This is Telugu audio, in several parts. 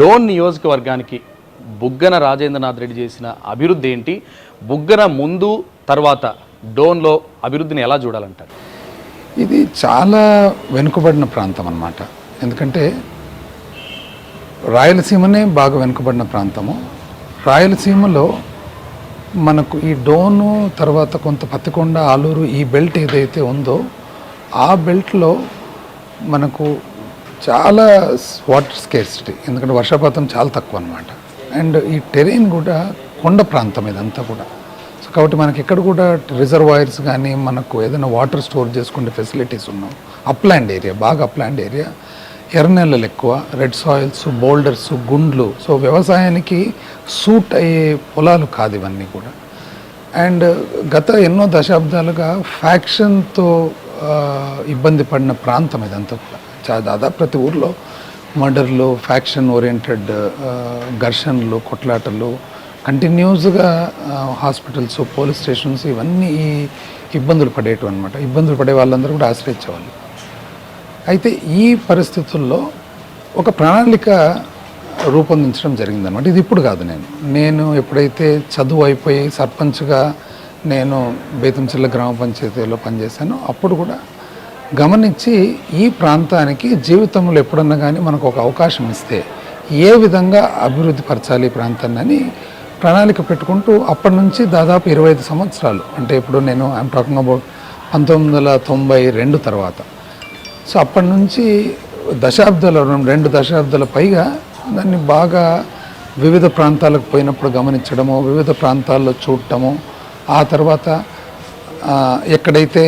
డోన్ నియోజకవర్గానికి బుగ్గన రాజేంద్రనాథ్ రెడ్డి చేసిన అభివృద్ధి ఏంటి? బుగ్గన ముందు తర్వాత డోన్లో అభివృద్ధిని ఎలా చూడాలంటారు? ఇది చాలా వెనుకబడిన ప్రాంతం అన్నమాట. ఎందుకంటే రాయలసీమనే బాగా వెనుకబడిన ప్రాంతము. రాయలసీమలో మనకు ఈ డోను తర్వాత కొంత పత్తికొండ, ఆలూరు ఈ బెల్ట్ ఏదైతే ఉందో ఆ బెల్ట్లో మనకు చాలా వాటర్ స్కేర్సిటీ, ఎందుకంటే వర్షపాతం చాలా తక్కువ అనమాట. అండ్ ఈ టెరెయిన్ కూడా కొండ ప్రాంతం ఇదంతా కూడా. సో కాబట్టి మనకి ఇక్కడ కూడా రిజర్వాయర్స్ కానీ మనకు ఏదైనా వాటర్ స్టోర్ చేసుకునే ఫెసిలిటీస్ ఉన్నాం. అప్లాండ్ ఏరియా, బాగా అప్లాండ్ ఏరియా, ఎర్రనెల్లలు ఎక్కువ, రెడ్ సాయిల్స్, బోల్డర్స్, గుండ్లు. సో వ్యవసాయానికి సూట్ అయ్యే పొలాలు కాదు ఇవన్నీ కూడా. అండ్ గత ఎన్నో దశాబ్దాలుగా ఫ్యాక్షన్తో ఇబ్బంది పడిన ప్రాంతం ఇదంతా కూడా. దాదాపు ప్రతి ఊర్లో మర్డర్లు, ఫ్యాక్షన్ ఓరియంటెడ్ ఘర్షణలు, కొట్లాటలు, కంటిన్యూస్గా హాస్పిటల్స్, పోలీస్ స్టేషన్స్ ఇవన్నీ ఇబ్బందులు పడేటివి అనమాట. ఇబ్బందులు పడే వాళ్ళందరూ కూడా ఆశ్రయించేవాళ్ళు. అయితే ఈ పరిస్థితుల్లో ఒక ప్రణాళిక రూపొందించడం జరిగిందనమాట. ఇది ఇప్పుడు కాదు, నేను ఎప్పుడైతే చదువు అయిపోయి సర్పంచ్గా నేను బేతంచెర్ల గ్రామ పంచాయతీలో పనిచేశానో అప్పుడు కూడా గమనించి ఈ ప్రాంతానికి జీవితంలో ఎప్పుడన్నా కానీ మనకు ఒక అవకాశం ఇస్తే ఏ విధంగా అభివృద్ధి పరచాలి ఈ ప్రాంతాన్ని అని ప్రణాళిక పెట్టుకుంటూ అప్పటి నుంచి దాదాపు 25 సంవత్సరాలు, అంటే ఇప్పుడు నేను ఐఎమ్ టాకింగ్ అబౌట్ 1992 తర్వాత. సో అప్పటి నుంచి దశాబ్దాలు, 2 దశాబ్దాల పైగా దాన్ని బాగా వివిధ ప్రాంతాలకు పోయినప్పుడు గమనించడము, వివిధ ప్రాంతాల్లో చూడటము, ఆ తర్వాత ఎక్కడైతే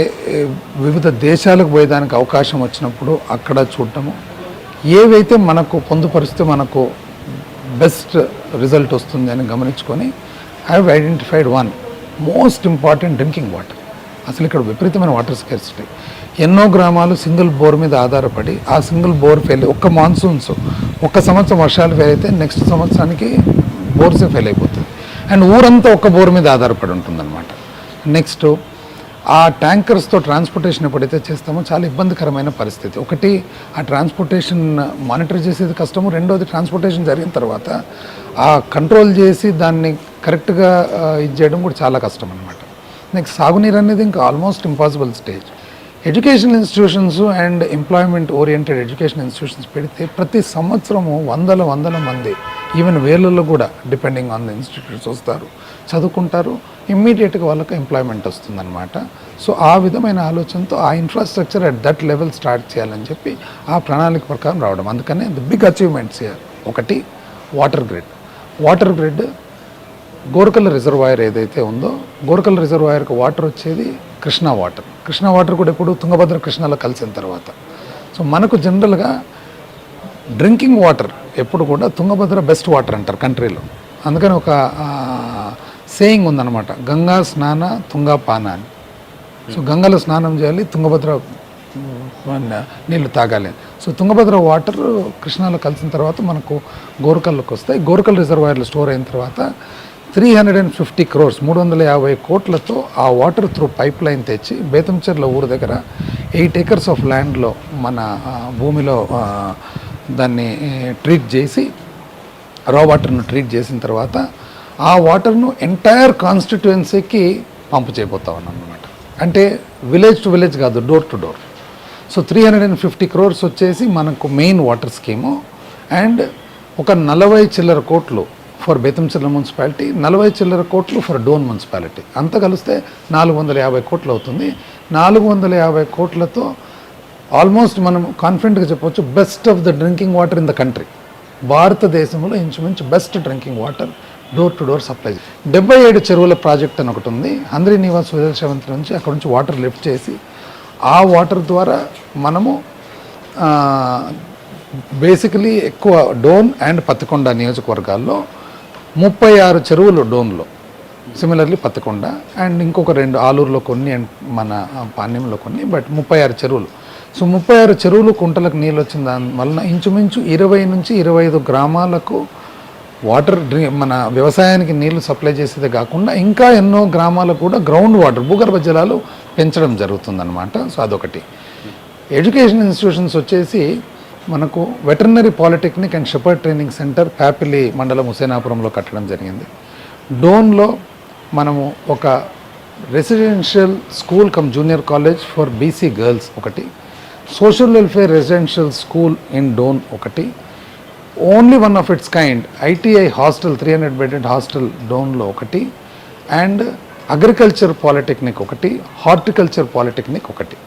వివిధ దేశాలకు పోయేదానికి అవకాశం వచ్చినప్పుడు అక్కడ చూడటము, ఏవైతే మనకు పొందుపరిస్తే మనకు బెస్ట్ రిజల్ట్ వస్తుంది అని గమనించుకొని I have identified one most important drinking water. అసలు ఇక్కడ విపరీతమైన వాటర్ స్కేర్సిటీ. ఎన్నో గ్రామాలు సింగిల్ బోర్ మీద ఆధారపడి ఆ సింగిల్ బోర్ ఫెయిల్, ఒక్క మాన్సూన్స్ ఒక్క సంవత్సరం వర్షాలు ఫెయిల్ అయితే నెక్స్ట్ సంవత్సరానికి బోర్సే ఫెయిల్ అయిపోతుంది. అండ్ ఊరంతా ఒక్క బోర్ మీద ఆధారపడి ఉంటుందన్నమాట. నెక్స్ట్ ఆ ట్యాంకర్స్తో ట్రాన్స్పోర్టేషన్ ఎప్పుడైతే చేస్తామో చాలా ఇబ్బందికరమైన పరిస్థితి. ఒకటి, ఆ ట్రాన్స్పోర్టేషన్ మానిటర్ చేసేది కష్టము. రెండోది, ట్రాన్స్పోర్టేషన్ జరిగిన తర్వాత ఆ కంట్రోల్ చేసి దాన్ని కరెక్ట్గా ఇది చేయడం కూడా చాలా కష్టం అనమాట. నెక్స్ట్ సాగునీరు అనేది ఇంకా almost impossible stage. Education institutions and employment oriented education institutions పెడితే ప్రతి సంవత్సరము వందల మంది, ఈవెన్ వేలలో కూడా డిపెండింగ్ ఆన్ ద ఇన్స్టిట్యూట్స్ వస్తారు, చదువుకుంటారు, ఇమ్మీడియట్గా వాళ్ళకి ఎంప్లాయ్మెంట్ వస్తుందన్నమాట. సో ఆ విధమైన ఆలోచనతో ఆ infrastructure at that level start చేయాలని చెప్పి ఆ ప్రణాళిక ప్రకారం రావడం. అందుకనే ది బిగ్ అచీవ్మెంట్స్ హియర్. ఒకటి, వాటర్ గ్రిడ్. గోరకల్ రిజర్వాయర్ ఏదైతే ఉందో, గోరకల్ రిజర్వాయర్కి వాటర్ వచ్చేది కృష్ణా వాటర్ కూడా ఎప్పుడు తుంగభద్ర, కృష్ణాలో కలిసిన తర్వాత. సో మనకు జనరల్గా డ్రింకింగ్ వాటర్ ఎప్పుడు కూడా తుంగభద్ర బెస్ట్ వాటర్ అంటారు కంట్రీలో. అందుకని ఒక సేయింగ్ ఉందన్నమాట, గంగా స్నాన తుంగా పాన అని. సో గంగలో స్నానం చేయాలి, తుంగభద్ర నీళ్లు తాగాలి. సో తుంగభద్ర వాటర్ కృష్ణాలో కలిసిన తర్వాత మనకు గోరకల్లోకి వస్తాయి. గోరకల్ రిజర్వాయర్లో స్టోర్ అయిన తర్వాత 350 crores 350 కోట్లతో ఆ వాటర్ త్రూ పైప్ లైన్ తెచ్చి బేతంచెర్ల ఊరు దగ్గర 8 acres ఆఫ్ ల్యాండ్లో మన భూమిలో దాన్ని ట్రీట్ చేసి, రా వాటర్ను ట్రీట్ చేసిన తర్వాత ఆ వాటర్ను ఎంటైర్ కాన్స్టిట్యుయెన్సీకి పంపు చేయబోతా ఉన్నాం అన్నమాట. అంటే విలేజ్ టు విలేజ్ కాదు, door to door. So 350 crores వచ్చేసి మనకు మెయిన్ వాటర్ స్కీము. అండ్ ఒక 40 చిల్లర కోట్లు ఫర్ బేతంచెర్ల మున్సిపాలిటీ, 40 చిల్లర కోట్లు ఫర్ డోన్ మున్సిపాలిటీ. అంతా కలిస్తే 450 కోట్లు అవుతుంది. 450 కోట్లతో ఆల్మోస్ట్ మనం కాన్ఫిడెంట్గా చెప్పవచ్చు best of the drinking water in the country. భారతదేశంలో ఇంచుమించు best drinking water door to door supply. 77 చెరువుల ప్రాజెక్ట్ అని ఒకటి ఉంది. హంద్రీ నివాస్ విదేశవంతి నుంచి అక్కడ నుంచి వాటర్ లిఫ్ట్ చేసి ఆ వాటర్ ద్వారా మనము బేసికలీ ఎక్కువ డోన్ అండ్ పత్తికొండ నియోజకవర్గాల్లో 36 చెరువులు డోన్లో, సిమిలర్లీ పత్తికొండ అండ్ ఇంకొక 2 ఆలూరులో కొన్ని అండ్ మన పాణ్యంలో కొన్ని, బట్ 36 చెరువులు. సో 36 చెరువులు కుంటలకు నీళ్ళు వచ్చిన దాని వలన ఇంచుమించు 20 నుంచి 25 గ్రామాలకు వాటర్ మన వ్యవసాయానికి నీళ్లు సప్లై చేసేదే కాకుండా ఇంకా ఎన్నో గ్రామాలకు కూడా గ్రౌండ్ వాటర్, భూగర్భ జలాలు పెంచడం జరుగుతుందన్నమాట. సో అదొకటి. ఎడ్యుకేషన్ ఇన్స్టిట్యూషన్స్ వచ్చేసి మనకు veterinary polytechnic and shepherd training centre Pyapili మండలం హుసేనాపురంలో కట్టడం జరిగింది. డోన్లో మనము ఒక residential school cum junior college for BC girls ఒకటి, social welfare residential school in Dhone ఒకటి, only one of its kind ITI hostel 300 bedded hostel డోన్లో ఒకటి, అండ్ అగ్రికల్చర్ పాలిటెక్నిక్ ఒకటి, హార్టికల్చర్ పాలిటెక్నిక్ ఒకటి.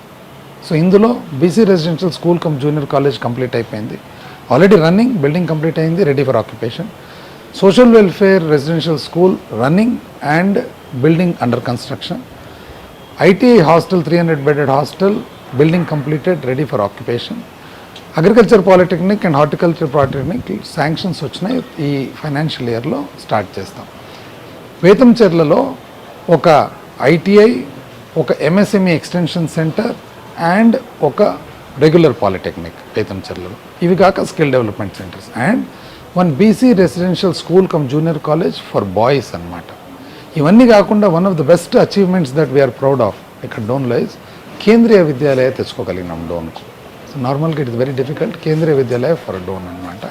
సో ఇందులో BC residential school cum junior college complete అయిపోయింది, ఆల్రెడీ రన్నింగ్, బిల్డింగ్ కంప్లీట్ అయింది, ready for occupation. Social welfare residential school running and building under construction. ITI hostel 300 bedded hostel building completed, ready for occupation. Agriculture polytechnic and horticulture polytechnic sanctions వచ్చినాయి, ఈ ఫైనాన్షియల్ ఇయర్లో స్టార్ట్ చేస్తాం. వేతంచెర్లలో ఒక ఐటీఐ, ఒక ఎంఎస్ఎంఈ ఎక్స్టెన్షన్ సెంటర్ అండ్ ఒక రెగ్యులర్ పాలిటెక్నిక్ వేతంచెర్లలో, ఇవి కాక skill development centres and one BC residential school cum junior college for boys అన్నమాట. ఇవన్నీ కాకుండా one of the best achievements that we are proud of ఇక్కడ డోన్లో ఇస్ కేంద్రీయ విద్యాలయ తెచ్చుకోగలిగినాం డోన్కు. సో నార్మల్గా it is very difficult, Kendriya Vidyalaya for Dhone అనమాట.